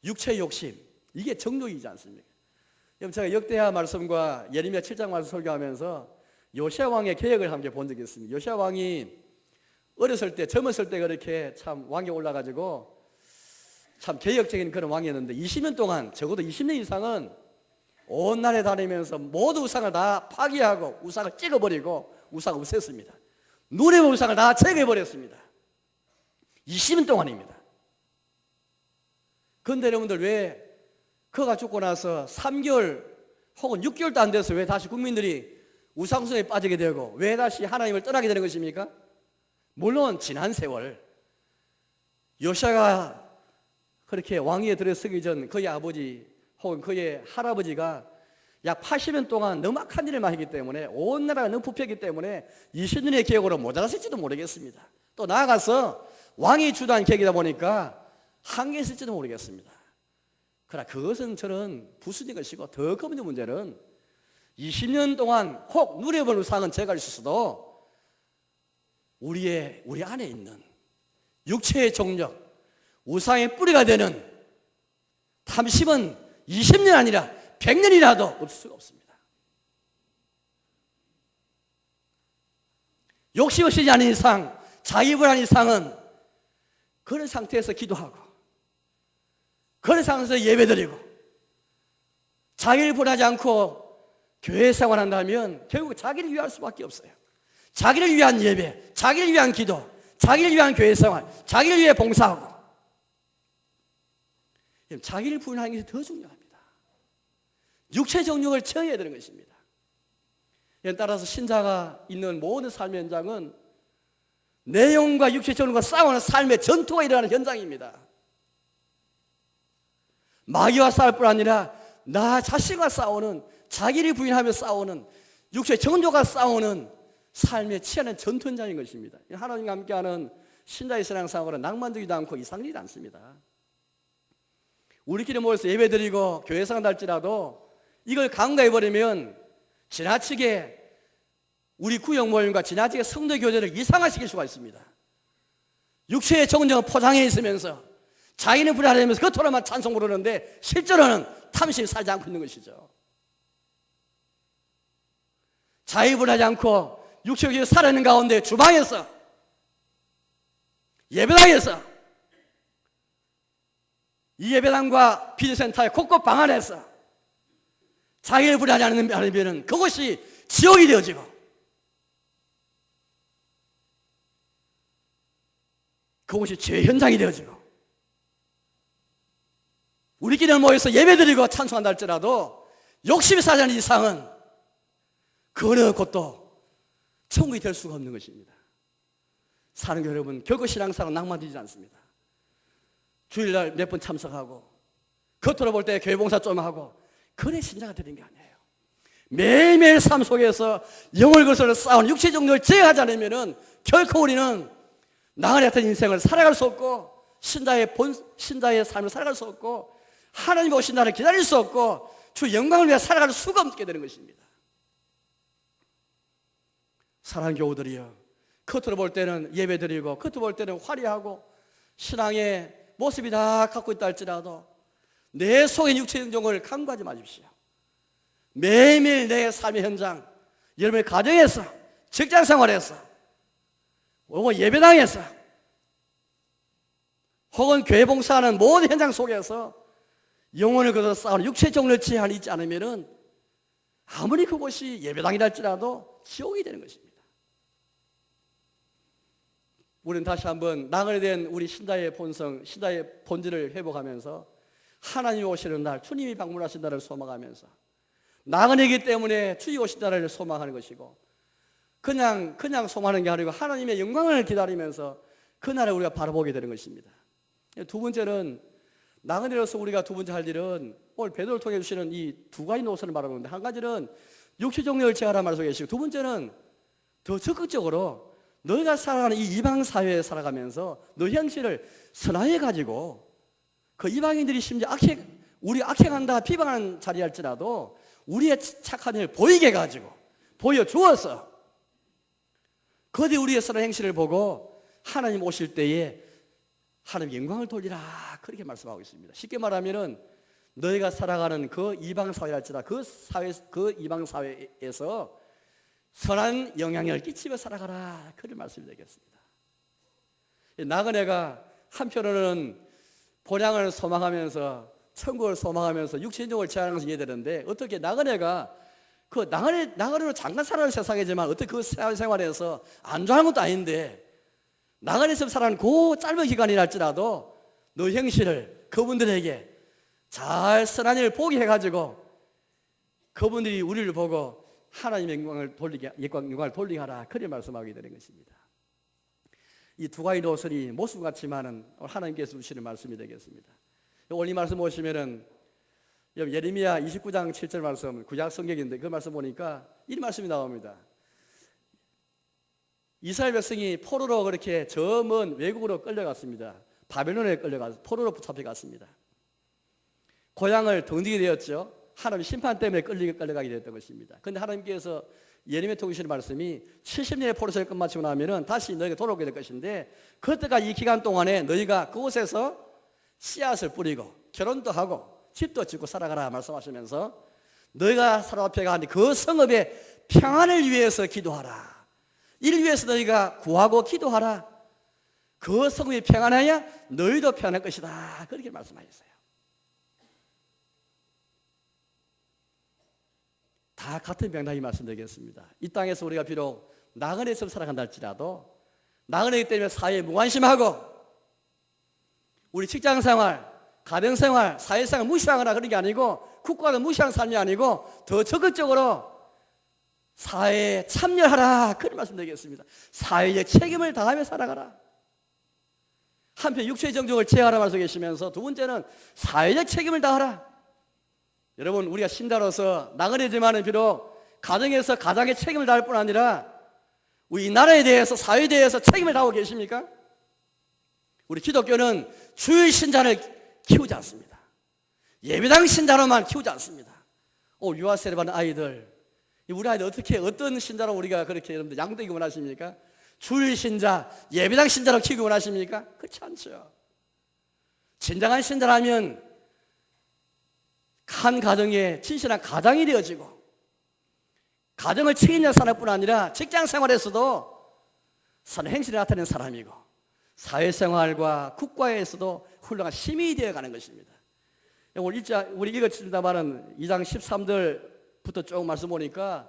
육체의 욕심, 이게 정욕이지 않습니까? 여러분, 제가 역대하 말씀과 예레미야 7장 말씀 설교하면서 요시야 왕의 개혁을 함께 본 적이 있습니다. 요시야 왕이 어렸을 때, 젊었을 때 그렇게 참 왕에 올라가지고 참 개혁적인 그런 왕이었는데 20년 동안, 적어도 20년 이상은 온 나라에 다니면서 모든 우상을 다 파괴하고 우상을 찍어버리고 우상을 없앴습니다. 눈에 보는 우상을 다 제거해버렸습니다. 20년 동안입니다. 그런데 여러분들, 왜 그가 죽고 나서 3개월 혹은 6개월도 안 돼서 왜 다시 국민들이 우상숭배에 빠지게 되고 왜 다시 하나님을 떠나게 되는 것입니까? 물론 지난 세월 요시야가 그렇게 왕위에 들어서기 전 그의 아버지 혹은 그의 할아버지가 약 80년 동안 너무 악한 일을 많이 했기 때문에, 온 나라가 너무 부패했기 때문에 20년의 개혁으로 모자랐을지도 모르겠습니다. 또 나아가서 왕이 주도한 계획이다 보니까 한계했을지도 모르겠습니다. 그러나 그것은 저는 부수적인 것이고, 더 큰 문제는 20년 동안 혹 누려본 우상은 제거할 수 있어도 우리 안에 있는 육체의 정력, 우상의 뿌리가 되는 탐심은 20년 아니라 100년이라도 없을 수가 없습니다. 욕심 없이 하는 이상, 자기불안 이상은 그런 상태에서 기도하고 그런 상태에서 예배드리고 자기를 불하지 않고 교회 생활한다면 결국 자기를 위할 수밖에 없어요. 자기를 위한 예배, 자기를 위한 기도, 자기를 위한 교회 생활, 자기를 위해 봉사하고, 자기를 부인하는 것이 더 중요합니다. 육체 정욕을 제어해야 되는 것입니다. 따라서 신자가 있는 모든 삶의 현장은 내용과 육체 정욕과 싸우는 삶의 전투가 일어나는 현장입니다. 마귀와 싸울 뿐 아니라 나 자신과 싸우는, 자기를 부인하며 싸우는, 육체 정욕과 싸우는 삶에 치하는 전투 현장인 것입니다. 하나님과 함께하는 신자의 신앙생활은 낭만적이지 않고 이상적이지 않습니다. 우리끼리 모여서 예배드리고 교회 생활 할지라도 이걸 강조해버리면 지나치게 우리 구역 모임과 지나치게 성도 교제를 이상화시킬 수가 있습니다. 육체의 정정은 포장해 있으면서 자기는 불안하면서 겉으로만 찬송 부르는데 실제로는 탐심이 살지 않고 있는 것이죠. 자유분하지 않고 육체적으로 살아있는 가운데 주방에서, 예배당에서, 이 예배당과 비즈센터의 곳곳 방 안에서 자기를 불안하지 않으면 그것이 지옥이 되어지고, 그것이 죄 현장이 되어지고, 우리끼리 모여서 예배드리고 찬송한다 할지라도 욕심이 사자는 이상은 그 어느 곳도 천국이 될 수가 없는 것입니다. 사는 게 여러분, 결코 신앙생활은 낭만되지 않습니다. 주일날 몇 번 참석하고 겉으로 볼 때 교회 봉사 좀 하고 그래 신자가 되는 게 아니에요. 매일매일 삶 속에서 영을 거슬러 싸우는 육체 정욕을 제어하지 않으면 결코 우리는 나그네 같은 인생을 살아갈 수 없고, 신자의 삶을 살아갈 수 없고, 하나님 오신 날을 기다릴 수 없고, 주 영광을 위해 살아갈 수가 없게 되는 것입니다. 사랑하는 교우들이여, 겉으로 볼 때는 예배드리고 겉으로 볼 때는 화려하고 신앙의 모습이 다 갖고 있다 할지라도 내 속의 육체 정욕을 간과하지 마십시오. 매일매일 내 삶의 현장, 여러분의 가정에서, 직장생활에서, 혹은 예배당에서, 혹은 교회 봉사하는 모든 현장 속에서 영혼을 거둬 싸우는 육체 정욕을 제한이 있지 않으면 아무리 그곳이 예배당이라 할지라도 지옥이 되는 것입니다. 우리는 다시 한번 나그네 된 우리 신자의 본성, 신자의 본질을 회복하면서 하나님이 오시는 날, 주님이 방문하신 날을 소망하면서 나그네이기 때문에 주의 오신 날을 소망하는 것이고, 그냥 소망하는 게 아니고 하나님의 영광을 기다리면서 그 날을 우리가 바라보게 되는 것입니다. 두 번째는, 나그네로서 우리가 두 번째 할 일은 오늘 베드로를 통해 주시는 이 두 가지 노선을 말하는데, 한 가지는 육체 정욕을 제하라 말씀하고 계시고, 두 번째는 더 적극적으로 너희가 살아가는 이 이방 사회에 살아가면서 너 형실을 선하게 가지고, 그 이방인들이 심지어 우리 악행한다 비방하는 자리할지라도 우리의 착한 일 보이게 가지고 보여주어서 거기 우리의 선한 행실을 보고 하나님 오실 때에 하나님 영광을 돌리라, 그렇게 말씀하고 있습니다. 쉽게 말하면은 너희가 살아가는 그 이방 사회랄지라 그 이방 사회에서 선한 영향을 끼치며 살아가라, 그런 말씀이 되겠습니다. 나그네가 한편으로는 본향을 소망하면서 천국을 소망하면서 육신적을 제하는 것을 이해되는데, 어떻게 나그네가 나그네로 잠깐 살아가는 세상이지만 어떻게 그 사회생활에서 안 좋아하는 것도 아닌데, 나그네에서 살아가는 그 짧은 기간이랄지라도 너 형실을 그분들에게 잘 선한 일을 보게 해가지고 그분들이 우리를 보고 하나님의 영광을 돌리게 하라, 그렇게 말씀하게 되는 것입니다. 이 두 가지 노선이 모습 같지만은 하나님께서 주시는 말씀이 되겠습니다. 오늘 이 말씀 보시면은 예레미야 29장 7절 말씀, 구약 성경인데 그 말씀 보니까 이 말씀이 나옵니다. 이스라엘 백성이 포로로 그렇게 저 먼 외국으로 끌려갔습니다. 바벨론에 포로로 잡혀갔습니다. 고향을 덩디게 되었죠. 하나님 심판 때문에 끌려가게 됐던 것입니다. 그런데 하나님께서 예레미야 통하시는 말씀이 70년의 포로세를 끝마치고 나면은 다시 너희가 돌아오게 될 것인데, 그때까지 이 기간 동안에 너희가 그곳에서 씨앗을 뿌리고 결혼도 하고 집도 짓고 살아가라 말씀하시면서, 너희가 살아가는 그 성읍의 평안을 위해서 기도하라. 이를 위해서 너희가 구하고 기도하라. 그 성읍이 평안해야 너희도 평안할 것이다, 그렇게 말씀하셨어요. 다 같은 맥락이 말씀드리겠습니다. 이 땅에서 우리가 비록 나그네에서 살아간다 할지라도 나그네이기 때문에 사회에 무관심하고 우리 직장생활, 가정생활, 사회생활 무시하거나 그런 게 아니고, 국가도 무시하는 삶이 아니고 더 적극적으로 사회에 참여하라, 그런 말씀드리겠습니다. 사회의 책임을 다하며 살아가라. 한편 육체의 정욕을 제하라 말씀 계시면서, 두 번째는 사회적 책임을 다하라. 여러분, 우리가 신자로서 나그네지만은 비록 가정에서 가장의 책임을 다할 뿐 아니라 우리 나라에 대해서, 사회에 대해서 책임을 다하고 계십니까? 우리 기독교는 주일 신자를 키우지 않습니다. 예배당 신자로만 키우지 않습니다. 유아 세례받는 아이들, 우리 아이들 어떤 신자로 우리가 그렇게 여러분들 양되기 원하십니까? 주일 신자, 예배당 신자로 키우기 원하십니까? 그렇지 않죠. 진정한 신자라면 한 가정에 진실한 가장이 되어지고, 가정을 책임져 사는 뿐 아니라 직장 생활에서도 선한 행실을 나타내는 사람이고, 사회생활과 국가에서도 훌륭한 시민이 되어가는 것입니다. 오늘 우리 읽었습니다만은 2장 13절부터 쭉 말씀 보니까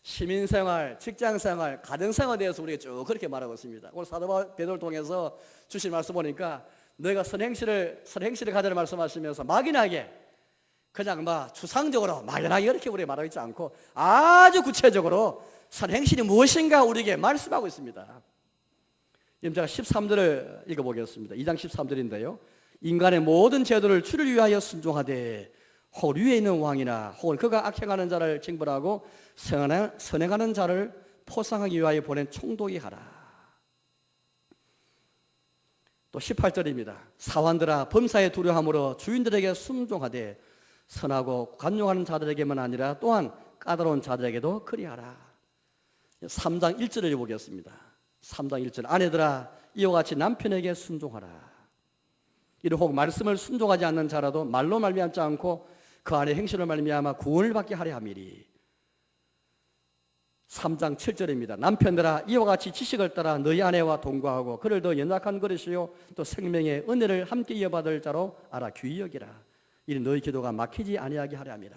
시민생활, 직장생활, 가정생활에 대해서 우리가 쭉 그렇게 말하고 있습니다. 오늘 사도 베드로를 통해서 주신 말씀 보니까 너희가 선행실을 가져라 말씀하시면서 막연하게 그냥 추상적으로 막연하게 이렇게 우리가 말하고 있지 않고 아주 구체적으로 선행실이 무엇인가 우리에게 말씀하고 있습니다. 제가 13절을 읽어보겠습니다. 2장 13절인데요. 인간의 모든 제도를 주를 위하여 순종하되 혹 위에 있는 왕이나 혹은 그가 악행하는 자를 징벌하고 선행하는 자를 포상하기 위하여 보낸 총독이 하라. 또 18절입니다. 사환들아 범사에 두려함으로 주인들에게 순종하되 선하고 간용하는 자들에게만 아니라 또한 까다로운 자들에게도 그리하라. 3장 1절을 읽어보겠습니다. 3장 1절. 아내들아 이와 같이 남편에게 순종하라. 이르혹 말씀을 순종하지 않는 자라도 말로 말미암지 않고 그 안에 행실을 말미암아 구원을 받게 하려 함이리. 3장 7절입니다. 남편들아 이와 같이 지식을 따라 너희 아내와 동거하고 그를 더 연약한 그릇이요 또 생명의 은혜를 함께 이어받을 자로 알아 귀히 여기라. 이는 너희 기도가 막히지 아니하게 하려 함이라.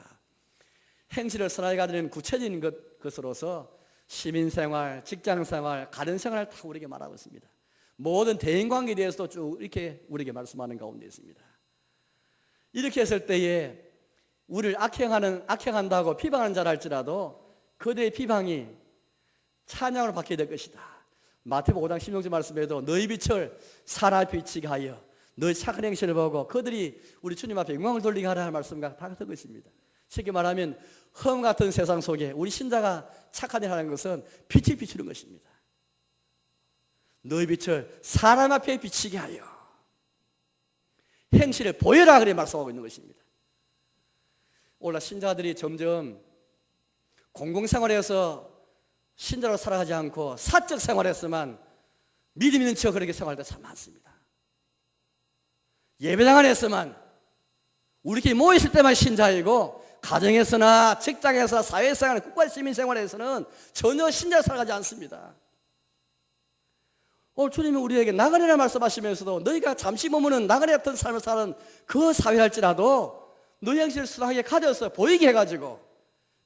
행실을 선하게 가지는 구체적인 것으로서 시민생활, 직장생활, 가정생활을 다 우리에게 말하고 있습니다. 모든 대인관계에 대해서도 쭉 이렇게 우리에게 말씀하는 가운데 있습니다. 이렇게 했을 때에 우리를 악행한다고 비방하는 자라 할지라도 그들의 비방이 찬양으로 바뀌게 될 것이다. 마태복음 5장 16절 말씀에도 너희 빛을 사람 앞에 비치게 하여 너희 착한 행실을 보고 그들이 우리 주님 앞에 영광을 돌리게 하라 할 말씀과 다 같은 것입니다. 쉽게 말하면 험 같은 세상 속에 우리 신자가 착한 일을 하는 것은 빛을 비추는 것입니다. 너희 빛을 사람 앞에 비치게 하여 행실을 보여라 그래 말씀하고 있는 것입니다. 오늘 신자들이 점점 공공생활에서 신자로 살아가지 않고 사적 생활에서만 믿음 있는 척 그렇게 생활할 때 참 많습니다. 예배당 안에서만 우리끼리 모였을 때만 신자이고 가정에서나 직장에서 사회생활, 국가시민생활에서는 전혀 신자로 살아가지 않습니다. 오늘 주님이 우리에게 나그네라 말씀하시면서도 너희가 잠시 머무는 나그네 같은 삶을 사는 그 사회할지라도 너희 행실을 순하게 가져서 보이게 해가지고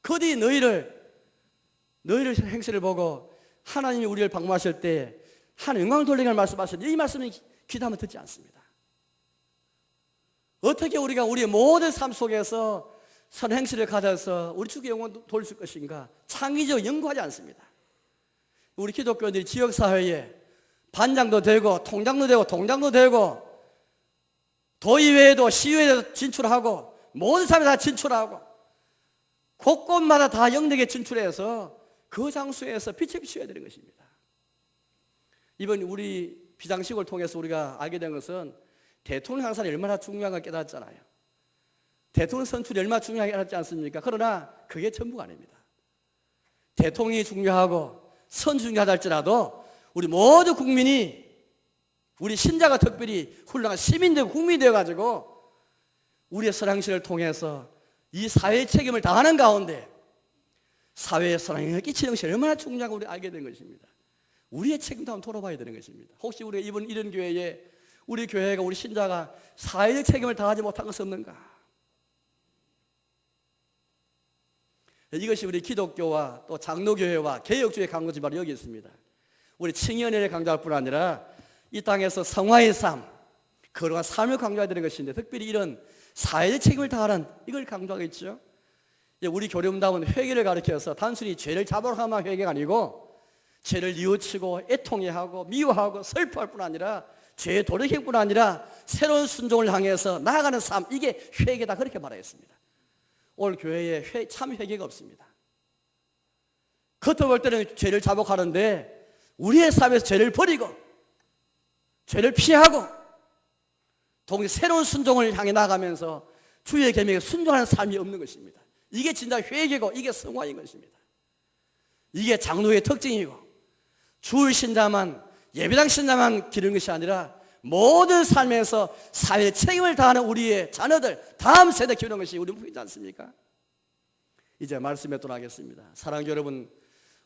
그들이 너희를 행실을 보고 하나님이 우리를 방문하실 때 하나님 영광을 돌리게 말씀하셨는데 이 말씀이 귀담아 듣지 않습니다. 어떻게 우리가 우리의 모든 삶 속에서 선 행실을 가져서 우리 주께 영광을 돌릴 것인가 창의적 연구하지 않습니다. 우리 기독교인들이 지역사회에 반장도 되고 통장도 되고 동장도 되고 도의회에도 시의회에도 진출하고 모든 사람이 다 진출하고 곳곳마다 다 영역에 진출해서 그 장소에서 빛을 비춰야 되는 것입니다. 이번 우리 비장식을 통해서 우리가 알게 된 것은 대통령 항상이 얼마나 중요한 걸 깨달았잖아요. 대통령 선출이 얼마나 중요하게 깨달았지 않습니까? 그러나 그게 전부가 아닙니다. 대통령이 중요하고 선출이 중요하다 할지라도 우리 모든 국민이 우리 신자가 특별히 훌륭한 시민되고 국민이 되어가지고 우리의 선행실을 통해서 이 사회의 책임을 다하는 가운데 사회의 선행을 끼치는 것이 얼마나 중요하고 우리 알게 된 것입니다. 우리의 책임도 한번 돌아봐야 되는 것입니다. 혹시 우리가 이번 이런 교회에 우리 교회가 우리 신자가 사회의 책임을 다하지 못한 것은 없는가? 이것이 우리 기독교와 또 장로교회와 개혁주의 강조지 바로 여기 있습니다. 우리 칭의연회를 강조할 뿐 아니라 이 땅에서 성화의 삶, 거룩한 삶을 강조해야 되는 것인데 특별히 이런 사회의 책임을 다하는 이걸 강조하겠죠. 우리 교림다운 회개를 가르쳐서 단순히 죄를 자복하면 회개가 아니고 죄를 뉘우치고 애통해하고 미워하고 슬퍼할 뿐 아니라 죄의 돌이킬 뿐 아니라 새로운 순종을 향해서 나아가는 삶, 이게 회개다 그렇게 말하였습니다. 오늘 교회에 참 회개가 없습니다. 겉으로 볼 때는 죄를 자복하는데 우리의 삶에서 죄를 버리고 죄를 피하고 동시에 새로운 순종을 향해 나가면서 주의 계명에 순종하는 삶이 없는 것입니다. 이게 진짜 회개고 이게 성화인 것입니다. 이게 장로의 특징이고 주의 신자만 예배당 신자만 기르는 것이 아니라 모든 삶에서 사회 책임을 다하는 우리의 자녀들 다음 세대 키우는 것이 우리 목표이지 않습니까? 이제 말씀에 돌아가겠습니다. 사랑하는 여러분,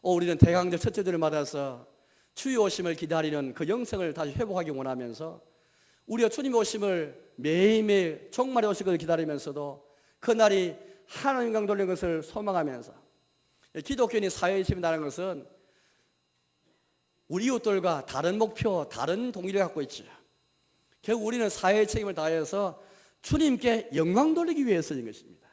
우리는 대강절 첫째들을 맞아서 주의 오심을 기다리는 그 영생을 다시 회복하기 원하면서 우리가 주님 오심을 매일매일 종말에 오실 것을 기다리면서도 그날이 하나님 영광 돌리는 것을 소망하면서 기독교인이 사회에 책임다는 것은 우리 이웃들과 다른 목표, 다른 동기를 갖고 있죠. 결국 우리는 사회의 책임을 다해서 주님께 영광 돌리기 위해서인 것입니다.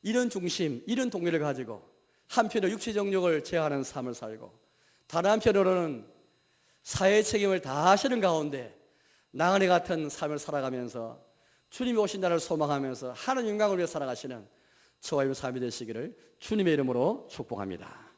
이런 중심, 이런 동기를 가지고 한편으로 육체 정욕을 제어하는 삶을 살고 다른 한편으로는 사회의 책임을 다하시는 가운데 나그네 같은 삶을 살아가면서 주님이 오신 날을 소망하면서 하나님 영광을 위해 살아가시는 저와 여러분 삶이 되시기를 주님의 이름으로 축복합니다.